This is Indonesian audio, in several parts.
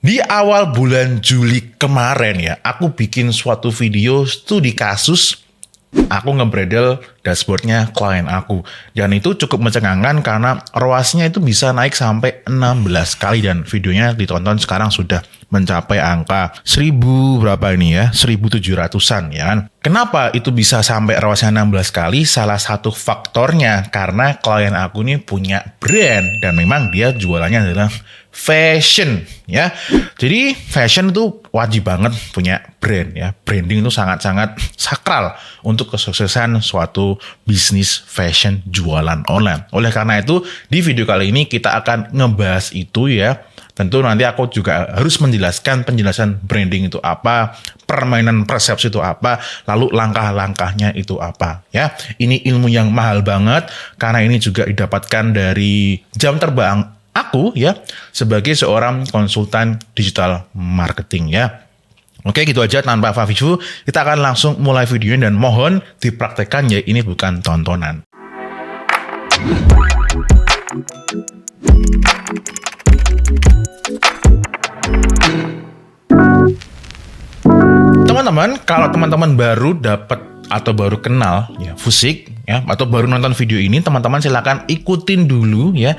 Di awal bulan Juli kemarin ya, aku bikin suatu video studi kasus. Aku nge-bradle dashboardnya klien aku. Dan itu cukup mencengangkan karena ROAS-nya itu bisa naik sampai 16 kali. Dan videonya ditonton sekarang sudah mencapai angka 1000 berapa ini ya, 1700-an ya kan. Kenapa itu bisa sampai ROAS-nya 16 kali? Salah satu faktornya karena klien aku ini punya brand. Dan memang dia jualannya adalah fashion ya. Jadi fashion itu wajib banget punya brand ya. Branding itu sangat-sangat sakral untuk kesuksesan suatu bisnis fashion jualan online. Oleh karena itu di video kali ini kita akan ngebahas itu ya. Tentu nanti aku juga harus menjelaskan penjelasan branding itu apa, permainan persepsi itu apa, lalu langkah-langkahnya itu apa ya. Ini ilmu yang mahal banget karena ini juga didapatkan dari jam terbang aku ya sebagai seorang konsultan digital marketing ya. Oke, gitu aja tanpa favifu, kita akan langsung mulai videonya dan mohon dipraktekkan ya, ini bukan tontonan. Teman-teman, kalau teman-teman baru dapat atau baru kenal ya Fusik ya, atau baru nonton video ini, teman-teman silakan ikutin dulu ya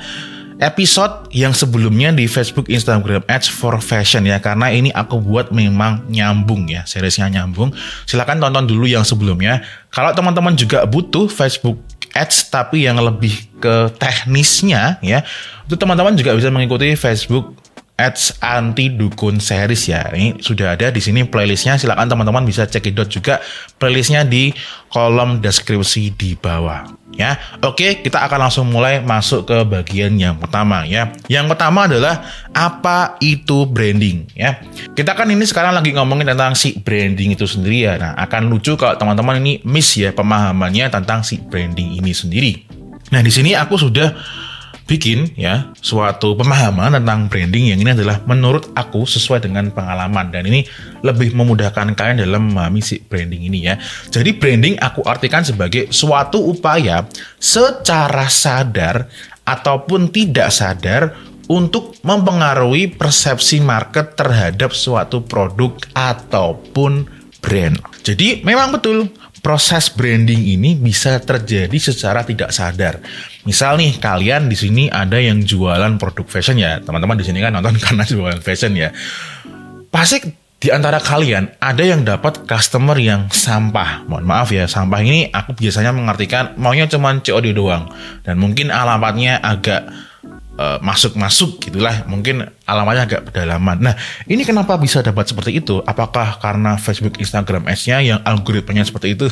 episode yang sebelumnya di Facebook Instagram Ads for Fashion ya, karena ini aku buat memang nyambung ya, seriesnya nyambung. Silakan tonton dulu yang sebelumnya. Kalau teman-teman juga butuh Facebook Ads tapi yang lebih ke teknisnya ya, itu teman-teman juga bisa mengikuti Facebook Ads anti dukun series ya. Ini sudah ada di sini playlistnya. Silakan teman-teman bisa cekidot juga playlistnya di kolom deskripsi di bawah ya. Oke, kita akan langsung mulai masuk ke bagian yang pertama ya. Yang pertama adalah apa itu branding ya. Kita kan ini sekarang lagi ngomongin tentang si branding itu sendiri ya. Nah, akan lucu kalau teman-teman ini miss ya pemahamannya tentang si branding ini sendiri. Nah, di sini aku sudah bikin ya suatu pemahaman tentang branding yang ini adalah menurut aku sesuai dengan pengalaman, dan ini lebih memudahkan kalian dalam memahami si branding ini ya. Jadi branding aku artikan sebagai suatu upaya secara sadar ataupun tidak sadar untuk mempengaruhi persepsi market terhadap suatu produk ataupun brand. Jadi memang betul proses branding ini bisa terjadi secara tidak sadar. Misal nih, kalian di sini ada yang jualan produk fashion ya. Teman-teman di sini kan nonton karena jualan fashion ya. Pasti di antara kalian ada yang dapat customer yang sampah. Mohon maaf ya, sampah ini aku biasanya mengartikan maunya cuma COD doang. Dan mungkin alamatnya agak masuk-masuk gitulah, mungkin alamatnya agak pedalaman. Nah, ini kenapa bisa dapat seperti itu? Apakah karena Facebook Instagram Ads-nya yang algoritmanya seperti itu?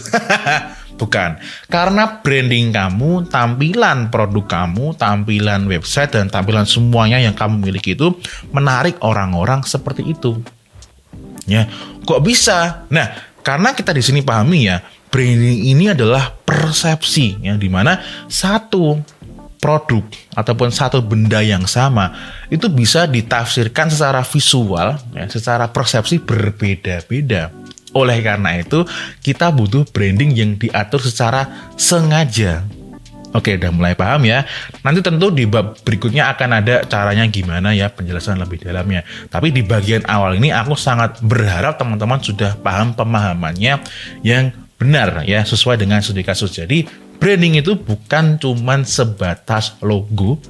Bukan. Karena branding kamu, tampilan produk kamu, tampilan website, dan tampilan semuanya yang kamu miliki itu menarik orang-orang seperti itu. Ya, kok bisa? Nah, karena kita di sini pahami ya, branding ini adalah persepsi yang dimana satu produk ataupun satu benda yang sama itu bisa ditafsirkan secara visual ya, secara persepsi berbeda-beda. Oleh karena itu kita butuh branding yang diatur secara sengaja. Oke, udah mulai paham ya. Nanti tentu di bab berikutnya akan ada caranya gimana ya, penjelasan lebih dalamnya. Tapi di bagian awal ini aku sangat berharap teman-teman sudah paham pemahamannya yang benar ya, sesuai dengan studi kasus. Jadi branding itu bukan cuman sebatas logo,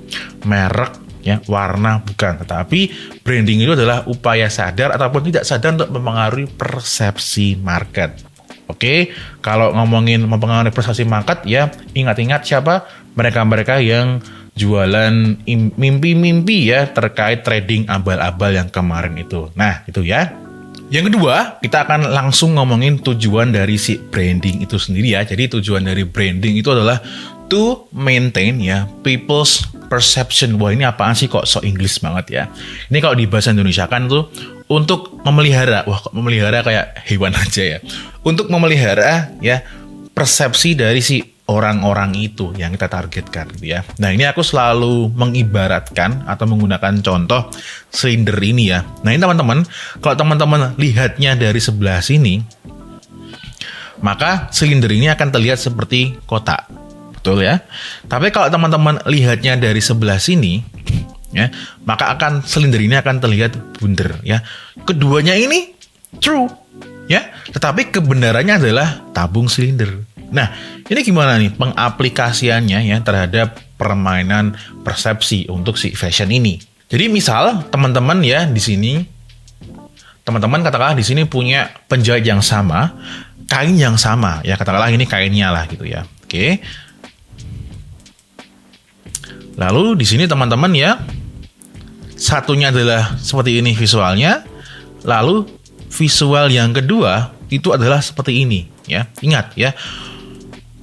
merek, ya, warna, bukan. Tetapi branding itu adalah upaya sadar ataupun tidak sadar untuk mempengaruhi persepsi market. Oke, kalau ngomongin mempengaruhi persepsi market, ya ingat-ingat siapa? Mereka-mereka yang jualan mimpi-mimpi ya terkait trading abal-abal yang kemarin itu. Nah, itu ya. Yang kedua, kita akan langsung ngomongin tujuan dari si branding itu sendiri ya. Jadi tujuan dari branding itu adalah to maintain ya people's perception. Wah, ini apaan sih kok so English banget ya. Ini kalau di bahasa Indonesia kan tuh untuk memelihara. Wah, kok memelihara kayak hewan aja ya. Untuk memelihara ya persepsi dari si orang-orang itu yang kita targetkan gitu ya. Nah, ini aku selalu mengibaratkan atau menggunakan contoh silinder ini ya. Nah, ini teman-teman, kalau teman-teman lihatnya dari sebelah sini, maka silinder ini akan terlihat seperti kotak. Betul ya? Tapi kalau teman-teman lihatnya dari sebelah sini, ya, maka silinder ini akan terlihat bundar, ya. Keduanya ini true, ya, tetapi kebenarannya adalah tabung silinder. Nah, ini gimana nih pengaplikasiannya ya terhadap permainan persepsi untuk si fashion ini? Jadi misal teman-teman ya di sini, teman-teman katakanlah di sini punya penjahit yang sama, kain yang sama, ya katakanlah ini kainnya lah gitu ya. Oke. Lalu di sini teman-teman ya, satunya adalah seperti ini visualnya, lalu visual yang kedua itu adalah seperti ini ya. Ingat ya,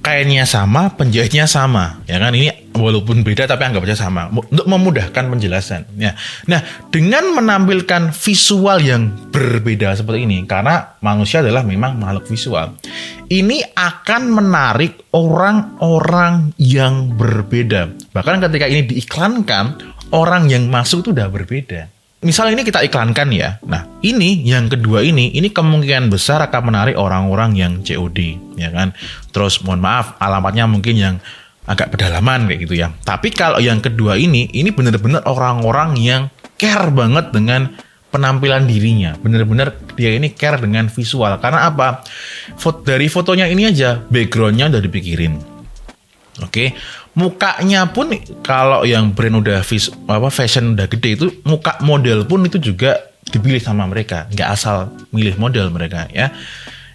kainnya sama, penjahitnya sama, ya kan? Ini walaupun beda tapi anggap aja sama untuk memudahkan penjelasan. Ya. Nah, dengan menampilkan visual yang berbeda seperti ini, karena manusia adalah memang makhluk visual, ini akan menarik orang-orang yang berbeda. Bahkan ketika ini diiklankan, orang yang masuk itu udah berbeda. Misal ini kita iklankan ya. Nah, ini yang kedua ini kemungkinan besar akan menarik orang-orang yang COD, ya kan? Terus mohon maaf, alamatnya mungkin yang agak pedalaman kayak gitu ya. Tapi kalau yang kedua ini benar-benar orang-orang yang care banget dengan penampilan dirinya. Benar-benar dia ini care dengan visual. Karena apa? Dari fotonya ini aja, backgroundnya udah dipikirin. Oke, mukanya pun kalau yang brand udah fashion udah gede itu, muka model pun itu juga dipilih sama mereka, nggak asal milih model mereka ya.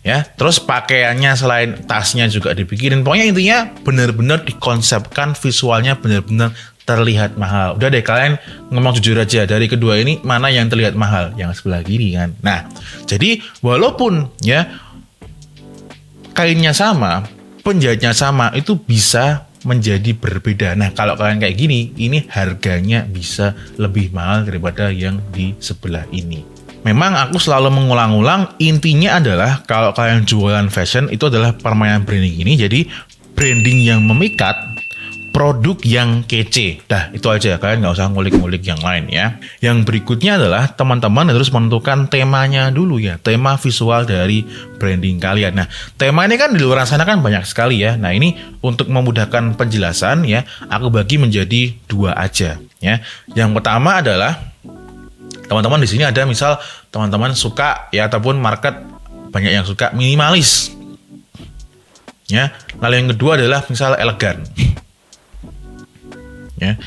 Ya, terus pakaiannya selain tasnya juga dipikirin. Pokoknya intinya benar-benar dikonsepkan visualnya benar-benar terlihat mahal. Udah deh kalian ngomong jujur aja, dari kedua ini mana yang terlihat mahal? Yang sebelah kiri kan. Nah, jadi walaupun ya kainnya sama, penjahitnya sama, itu bisa menjadi berbeda. Nah, kalau kalian kayak gini, ini harganya bisa lebih mahal daripada yang di sebelah ini. Memang aku selalu mengulang-ulang, intinya adalah kalau kalian jualan fashion itu adalah permainan branding ini. Jadi branding yang memikat, produk yang kece. Dah, itu aja. Kalian nggak usah ngulik-ngulik yang lain ya. Yang berikutnya adalah teman-teman harus menentukan temanya dulu ya. Tema visual dari branding kalian. Nah, tema ini kan di luar sana kan banyak sekali ya. Nah, ini untuk memudahkan penjelasan ya, aku bagi menjadi 2 aja ya. Yang pertama adalah teman-teman di sini ada misal teman-teman suka ya, ataupun market banyak yang suka minimalis. Ya. Lalu yang kedua adalah misal elegan. Ya.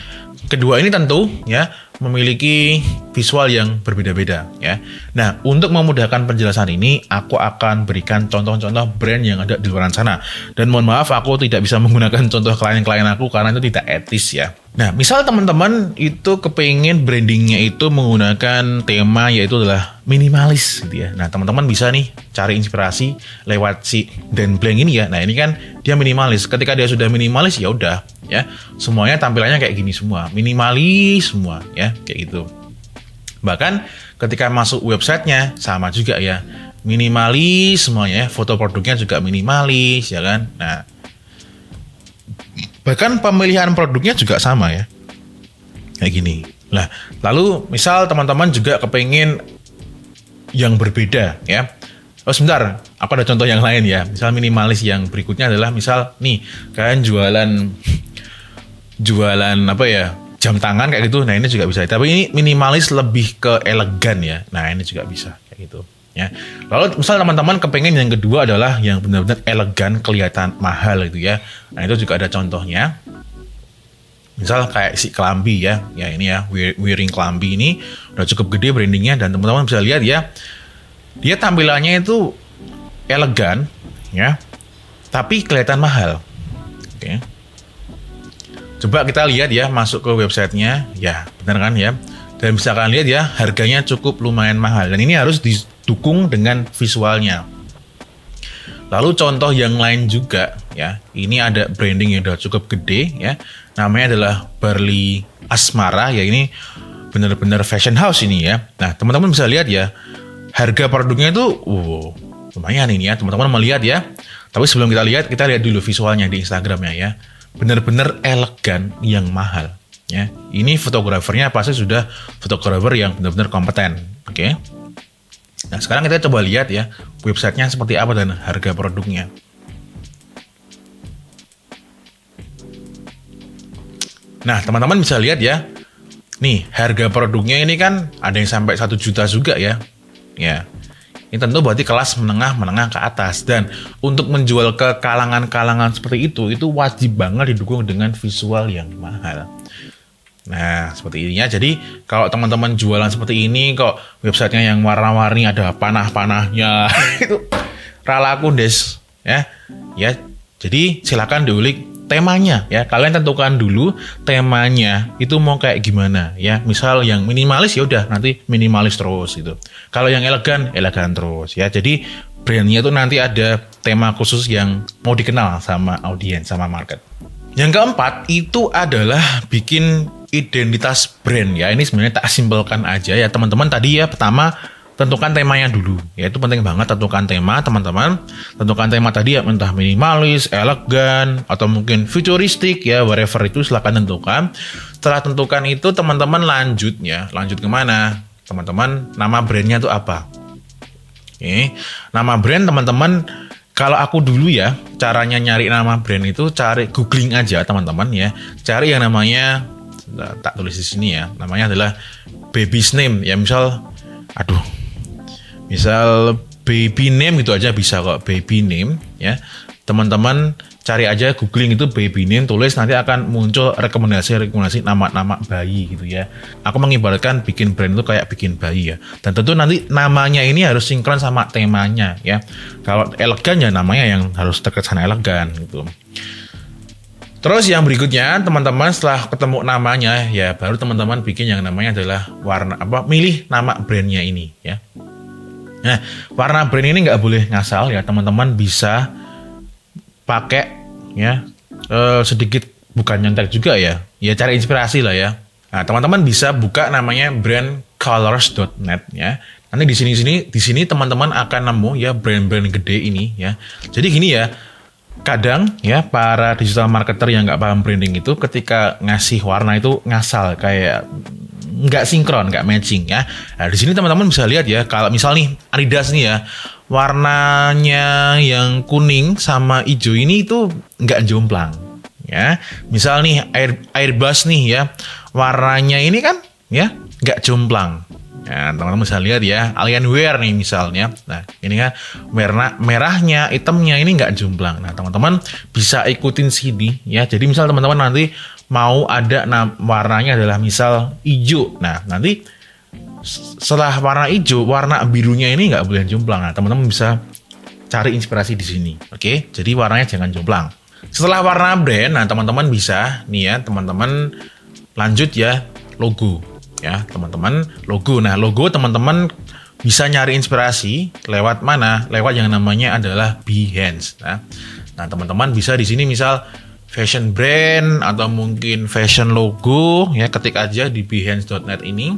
Kedua ini tentu ya memiliki visual yang berbeda-beda ya. Nah, untuk memudahkan penjelasan ini, aku akan berikan contoh-contoh brand yang ada di luar sana. Dan mohon maaf, aku tidak bisa menggunakan contoh klien-klien aku karena itu tidak etis ya. Nah, misal teman-teman itu kepengen brandingnya itu menggunakan tema yaitu adalah minimalis gitu ya. Nah, teman-teman bisa nih cari inspirasi lewat si Dan Blank ini ya. Nah, ini kan dia minimalis. Ketika dia sudah minimalis ya udah ya, semuanya tampilannya kayak gini semua, minimalis semua ya, kayak gitu. Bahkan ketika masuk websitenya sama juga ya, minimalis semuanya, foto produknya juga minimalis ya kan. Nah, bahkan pemilihan produknya juga sama ya, kayak gini. Nah, lalu misal teman-teman juga kepengen yang berbeda ya. Oh sebentar, aku ada contoh yang lain ya. Misal minimalis yang berikutnya adalah misal nih kalian jualan apa ya, jam tangan kayak gitu. Nah, ini juga bisa. Tapi ini minimalis lebih ke elegan ya. Nah, ini juga bisa kayak gitu ya. Lalu misal teman-teman kepengen yang kedua adalah yang benar-benar elegan, kelihatan mahal gitu ya. Nah, itu juga ada contohnya. Misal kayak si kelambi ya. Ya ini ya, wearing kelambi ini udah cukup gede brandingnya, dan teman-teman bisa lihat ya, dia tampilannya itu elegan ya, tapi kelihatan mahal. Oke. Coba kita lihat ya, masuk ke websitenya, ya benar kan ya. Dan bisa kalian lihat ya, harganya cukup lumayan mahal. Dan ini harus didukung dengan visualnya. Lalu contoh yang lain juga ya, ini ada branding yang udah cukup gede ya. Namanya adalah Barley Asmara ya, ini benar-benar fashion house ini ya. Nah, teman-teman bisa lihat ya, harga produknya itu lumayan ini ya. Teman-teman melihat ya. Tapi sebelum kita lihat dulu visualnya di Instagramnya ya. Benar-benar elegan yang mahal ya. Ini fotografernya pasti sudah fotografer yang benar-benar kompeten. Oke. Nah, sekarang kita coba lihat ya websitenya seperti apa dan harga produknya. Nah, teman-teman bisa lihat ya, Nih, harga produknya ini kan ada yang sampai 1 juta juga ya. Ya. Ini tentu berarti kelas menengah ke atas. Dan untuk menjual ke kalangan-kalangan seperti itu wajib banget didukung dengan visual yang mahal. Nah, seperti ini ya. Jadi, kalau teman-teman jualan seperti ini, kok websitenya yang warna-warni, ada panah-panahnya, itu ralaku des. Ya, jadi silakan diulik temanya ya. Kalian tentukan dulu temanya itu mau kayak gimana ya. Misal yang minimalis ya udah nanti minimalis terus gitu. Kalau yang elegan terus ya. Jadi brandnya itu nanti ada tema khusus yang mau dikenal sama audiens, sama market. Yang keempat itu adalah bikin identitas brand ya. Ini sebenarnya tak simpelkan aja ya teman-teman. Tadi ya pertama tentukan temanya dulu. Ya itu penting banget, tentukan tema teman-teman. Tentukan tema tadi ya entah minimalis, elegan, atau mungkin futuristik ya, whatever itu silakan tentukan. Setelah tentukan itu teman-teman lanjut kemana? Teman-teman nama brandnya itu apa? Oke. Nama brand teman-teman, kalau aku dulu ya, caranya nyari nama brand itu cari googling aja teman-teman ya. Cari yang namanya, tak tulis di sini ya, namanya adalah baby's name ya, misal baby name gitu aja bisa kok, baby name ya. Teman-teman cari aja googling itu baby name, tulis, nanti akan muncul rekomendasi nama-nama bayi gitu ya. Aku mengibaratkan bikin brand itu kayak bikin bayi ya. Dan tentu nanti namanya ini harus sinkron sama temanya ya. Kalau elegan ya namanya yang harus terkesan elegan gitu. Terus yang berikutnya teman-teman setelah ketemu namanya ya, baru teman-teman bikin yang namanya adalah milih nama brandnya ini ya. Nah, warna brand ini nggak boleh ngasal ya, teman-teman bisa pakai ya sedikit, bukan nyontek juga ya cari inspirasi lah ya. Nah, teman-teman bisa buka namanya brandcolors.net ya. Nanti di sini teman-teman akan nemu ya brand-brand gede ini ya. Jadi gini ya, kadang ya para digital marketer yang nggak paham branding itu ketika ngasih warna itu ngasal, kayak nggak sinkron, nggak matching ya. Nah, di sini teman-teman bisa lihat ya, kalau misal nih Adidas nih ya, warnanya yang kuning sama hijau ini itu nggak jomplang ya. Misal nih Airbus nih ya, warnanya ini kan ya nggak jomplang. Nah, teman-teman bisa lihat ya, Alienware nih misalnya. Nah, ini kan merahnya, hitamnya ini nggak jomplang. Nah, teman-teman bisa ikutin sini ya. Jadi misal teman-teman nanti mau ada warnanya adalah misal hijau. Nah, nanti setelah warna hijau, warna birunya ini nggak boleh jomplang. Nah, teman-teman bisa cari inspirasi di sini. Oke, jadi warnanya jangan jomplang. Setelah warna brand, nah teman-teman bisa nih ya, teman-teman lanjut ya logo. Ya, teman-teman logo. Nah, logo teman-teman bisa nyari inspirasi lewat mana? Lewat yang namanya adalah Behance. Nah, teman-teman bisa di sini misal fashion brand atau mungkin fashion logo ya, ketik aja di behance.net ini.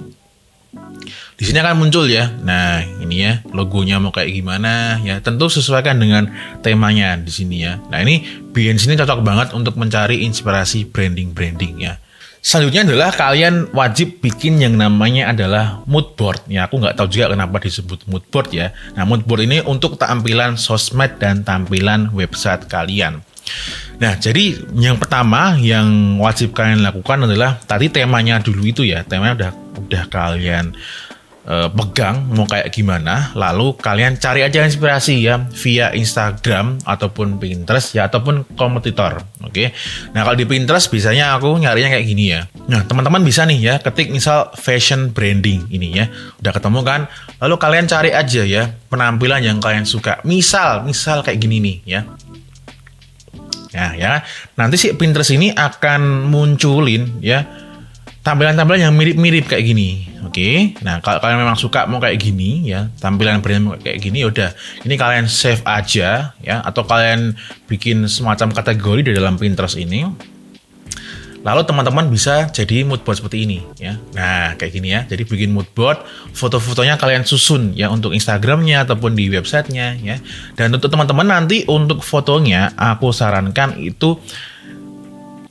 Di sini akan muncul ya. Nah, ini ya logonya mau kayak gimana ya. Tentu sesuaikan dengan temanya di sini ya. Nah, ini Behance ini cocok banget untuk mencari inspirasi branding ya. Selanjutnya adalah kalian wajib bikin yang namanya adalah mood board. Ya, aku nggak tahu juga kenapa disebut mood board ya. Nah, mood board ini untuk tampilan sosmed dan tampilan website kalian. Nah, jadi yang pertama yang wajib kalian lakukan adalah tadi temanya dulu itu ya. Temanya udah kalian pegang mau kayak gimana, lalu kalian cari aja inspirasi ya via Instagram ataupun Pinterest ya, ataupun kompetitor. Oke. Nah, kalau di Pinterest biasanya aku nyarinya kayak gini ya. Nah, teman-teman bisa nih ya ketik misal fashion branding ini ya. Udah ketemu kan? Lalu kalian cari aja ya penampilan yang kalian suka. Misal kayak gini nih ya. Nah, ya. Nanti si Pinterest ini akan munculin ya tampilan-tampilan yang mirip-mirip kayak gini. Oke. Nah, kalau kalian memang suka mau kayak gini ya, tampilan brand kayak gini, udah. Ini kalian save aja ya, atau kalian bikin semacam kategori di dalam Pinterest ini. Lalu teman-teman bisa jadi mood board seperti ini ya. Nah, kayak gini ya. Jadi bikin mood board, foto-fotonya kalian susun ya untuk Instagramnya ataupun di websitenya ya. Dan untuk teman-teman nanti untuk fotonya aku sarankan itu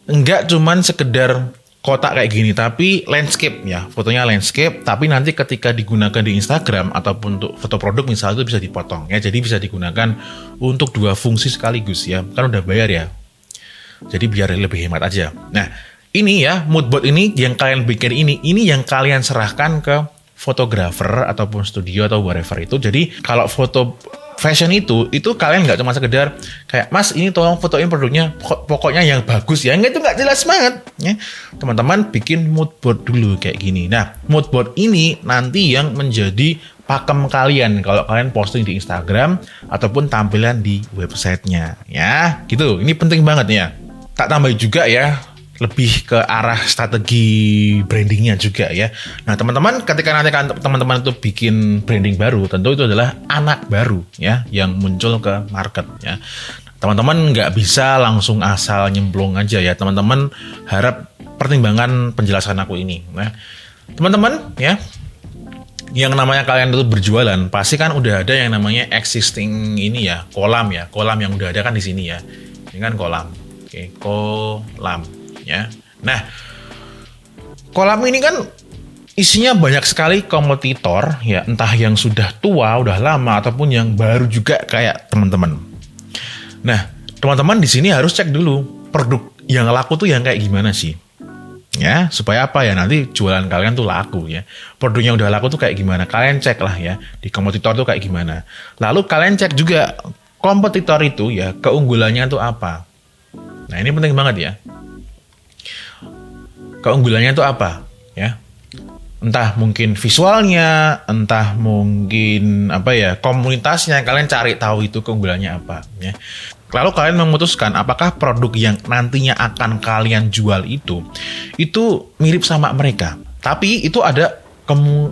enggak cuman sekedar kotak kayak gini, tapi landscape ya, fotonya landscape, tapi nanti ketika digunakan di Instagram ataupun untuk foto produk misalnya itu bisa dipotong ya, jadi bisa digunakan untuk dua fungsi sekaligus ya, kan udah bayar ya, jadi biar lebih hemat aja. Nah, ini ya, mood board ini yang kalian bikin ini yang kalian serahkan ke fotografer ataupun studio atau whatever itu. Jadi kalau foto fashion itu kalian nggak cuma sekedar kayak, Mas ini tolong fotoin produknya, pokoknya yang bagus ya, itu nggak jelas banget ya. Teman-teman bikin mood board dulu kayak gini. Nah, mood board ini nanti yang menjadi pakem kalian kalau kalian posting di Instagram ataupun tampilan di websitenya ya, gitu. Ini penting banget ya. Tak tambah juga ya, lebih ke arah strategi brandingnya juga ya. Nah teman-teman, ketika nanti teman-teman itu bikin branding baru, tentu itu adalah anak baru ya yang muncul ke market ya. Teman-teman nggak bisa langsung asal nyemplung aja ya. Teman-teman harap pertimbangan penjelasan aku ini. Nah teman-teman ya, yang namanya kalian itu berjualan, pasti kan udah ada yang namanya existing ini ya, kolam yang udah ada kan di sini ya. Ini kan kolam, oke, kolam. Ya. Nah, kolam ini kan isinya banyak sekali kompetitor ya, entah yang sudah tua, udah lama ataupun yang baru juga kayak teman-teman. Nah, teman-teman di sini harus cek dulu produk yang laku tuh yang kayak gimana sih. Ya, supaya apa ya, nanti jualan kalian tuh laku ya. Produk yang udah laku tuh kayak gimana? Kalian cek lah ya, di kompetitor tuh kayak gimana. Lalu kalian cek juga kompetitor itu ya, keunggulannya tuh apa. Nah, ini penting banget ya. Keunggulannya itu apa ya, entah mungkin visualnya, entah mungkin apa ya, komunitasnya, kalian cari tahu itu keunggulannya apa ya. Lalu kalian memutuskan apakah produk yang nantinya akan kalian jual itu mirip sama mereka. Tapi itu ada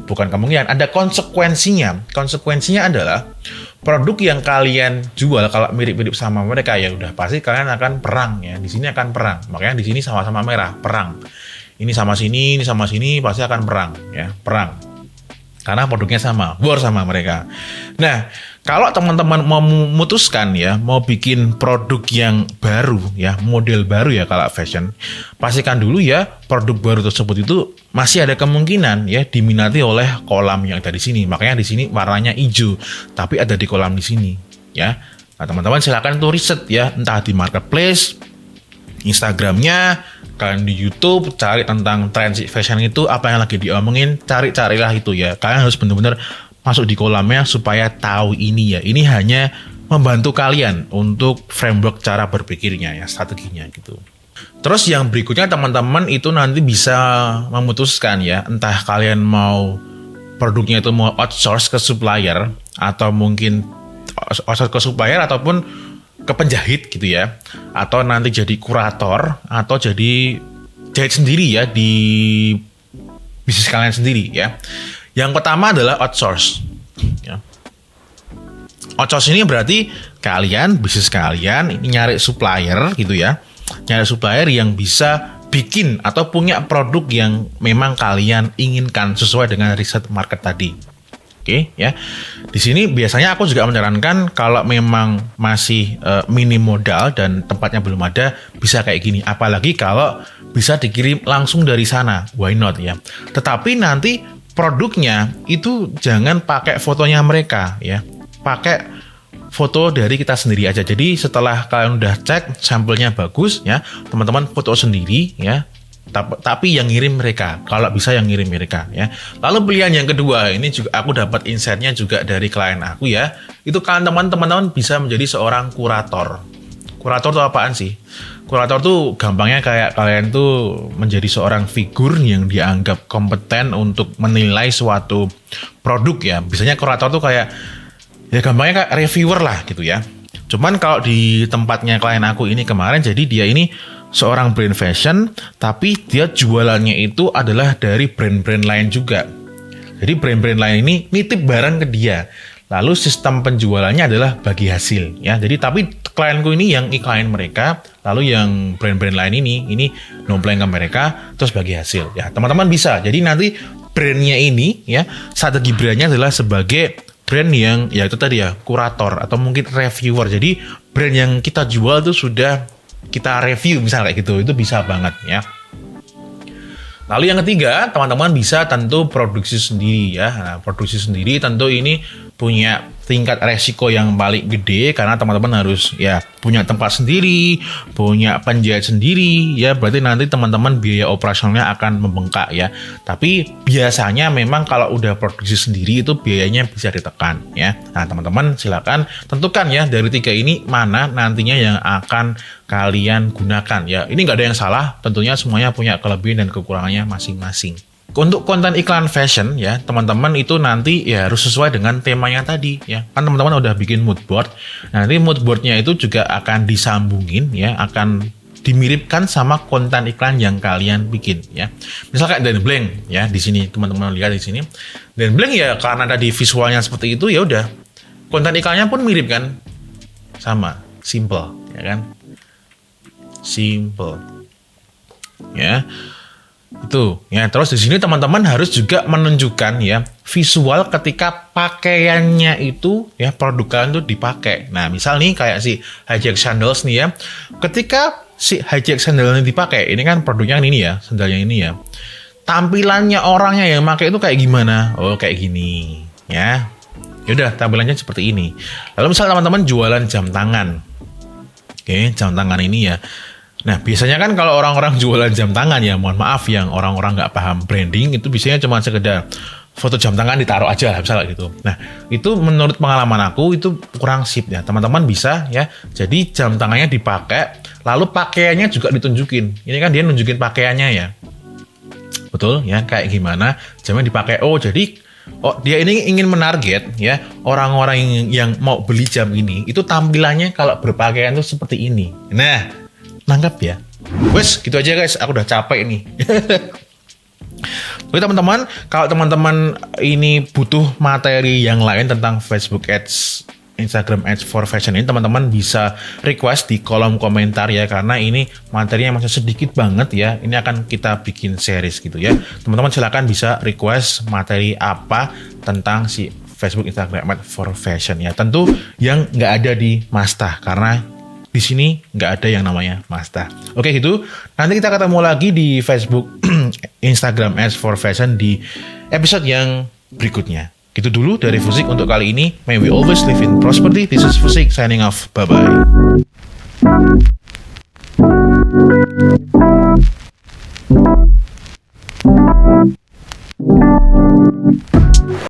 bukan kemungkinan, ada konsekuensinya. Konsekuensinya adalah produk yang kalian jual kalau mirip-mirip sama mereka ya udah pasti kalian akan perang ya. Di sini akan perang. Makanya di sini sama-sama merah, perang. Ini sama sini pasti akan perang ya, perang. Karena produknya sama, war sama mereka. Nah, kalau teman-teman mau memutuskan ya, mau bikin produk yang baru ya, model baru ya kalau fashion, pastikan dulu ya produk baru tersebut itu masih ada kemungkinan ya diminati oleh kolam yang ada di sini. Makanya di sini warnanya hijau, tapi ada di kolam di sini ya. Nah, teman-teman silakan tuh riset ya, entah di marketplace, Instagramnya, kalian di YouTube cari tentang tren fashion itu apa yang lagi diomongin, carilah itu ya. Kalian harus benar-benar masuk di kolamnya supaya tahu ini ya. Ini hanya membantu kalian untuk framework cara berpikirnya ya, strateginya gitu. Terus yang berikutnya teman-teman itu nanti bisa memutuskan ya, entah kalian mau produknya itu mau outsource ke supplier atau mungkin outsource ke supplier ataupun ke penjahit gitu ya, atau nanti jadi kurator atau jadi jahit sendiri ya di bisnis kalian sendiri ya. Yang pertama adalah outsource ya. Outsource ini berarti kalian, bisnis kalian ini nyari supplier gitu ya, nyari supplier yang bisa bikin atau punya produk yang memang kalian inginkan sesuai dengan riset market tadi. Oke ya. Di sini biasanya aku juga menyarankan kalau memang masih minim modal dan tempatnya belum ada, bisa kayak gini. Apalagi kalau bisa dikirim langsung dari sana, why not ya. Tetapi nanti produknya itu jangan pakai fotonya mereka ya. Pakai foto dari kita sendiri aja. Jadi setelah kalian udah cek sampelnya bagus ya, teman-teman foto sendiri ya. Tapi yang ngirim mereka, kalau bisa yang ngirim mereka ya. Lalu pilihan yang kedua, ini juga aku dapat insight-nya juga dari klien aku ya. Itu kalian teman-teman bisa menjadi seorang kurator. Kurator itu apaan sih? Kurator tuh gampangnya kayak kalian tuh menjadi seorang figur yang dianggap kompeten untuk menilai suatu produk ya. Biasanya kurator tuh kayak ya gampangnya kayak reviewer lah gitu ya. Cuman kalau di tempatnya klien aku ini kemarin, jadi dia ini seorang brand fashion, tapi dia jualannya itu adalah dari brand-brand lain juga. Jadi brand-brand lain ini nitip barang ke dia. Lalu sistem penjualannya adalah bagi hasil ya. Jadi tapi klienku ini yang klien mereka, lalu yang brand-brand lain ini nompleng ke mereka terus bagi hasil ya. Teman-teman bisa. Jadi nanti brandnya ini ya, strategi brandnya adalah sebagai brand yang ya itu tadi ya, kurator atau mungkin reviewer. Jadi brand yang kita jual itu sudah kita review misalnya kayak gitu, itu bisa banget ya. Lalu yang ketiga, teman-teman bisa tentu produksi sendiri ya. Nah, produksi sendiri tentu ini punya tingkat resiko yang paling gede karena teman-teman harus ya punya tempat sendiri, punya penjahit sendiri ya, berarti nanti teman-teman biaya operasionalnya akan membengkak ya. Tapi biasanya memang kalau udah produksi sendiri itu biayanya bisa ditekan ya. Nah, teman-teman silakan tentukan ya dari 3 ini mana nantinya yang akan kalian gunakan ya. Ini nggak ada yang salah, tentunya semuanya punya kelebihan dan kekurangannya masing-masing. Untuk konten iklan fashion ya, teman-teman itu nanti ya harus sesuai dengan temanya tadi ya. Kan teman-teman udah bikin mood board. Nah, nanti mood boardnya itu juga akan disambungin ya, akan dimiripkan sama konten iklan yang kalian bikin ya. Misal kayak Dan Blank ya, di sini teman-teman lihat di sini. Dan Blank ya karena tadi visualnya seperti itu ya udah. Konten iklannya pun mirip kan? Sama, simple ya kan? Simple. Ya. Itu ya, terus di sini teman-teman harus juga menunjukkan ya visual ketika pakaiannya itu ya, produk kalian tuh dipakai. Nah, misal nih kayak si hijack sandals nih ya. Ketika si hijack sandalnya dipakai, ini kan produknya ini ya, sandalnya ini ya. Tampilannya orangnya yang pakai itu kayak gimana? Oh, kayak gini ya. Yaudah, tampilannya seperti ini. Lalu misal teman-teman jualan jam tangan. Oke, jam tangan ini ya. Nah, biasanya kan kalau orang-orang jualan jam tangan ya, mohon maaf yang orang-orang nggak paham branding, itu biasanya cuma sekedar foto jam tangan ditaruh aja, misalnya gitu. Nah, itu menurut pengalaman aku itu kurang sip ya. Teman-teman bisa ya, jadi jam tangannya dipakai, lalu pakaiannya juga ditunjukin. Ini kan dia nunjukin pakaiannya ya. Betul ya, kayak gimana jamnya dipakai. Oh, jadi dia ini ingin menarget ya orang-orang yang mau beli jam ini, itu tampilannya kalau berpakaian tuh seperti ini. Nah, nangkap ya. Wes, gitu aja guys. Aku udah capek nih. Oke teman-teman, kalau teman-teman ini butuh materi yang lain tentang Facebook Ads, Instagram Ads for Fashion ini, teman-teman bisa request di kolom komentar ya, karena ini materinya masih sedikit banget ya. Ini akan kita bikin series gitu ya. Teman-teman silakan bisa request materi apa tentang si Facebook Instagram Ads for Fashion ya. Tentu yang nggak ada di Masta, karena di sini nggak ada yang namanya Masta. Oke gitu. Nanti kita ketemu lagi di Facebook Instagram Ads for Fashion di episode yang berikutnya. Gitu dulu dari Fusik untuk kali ini. May we always live in prosperity. This is Fusik signing off. Bye-bye.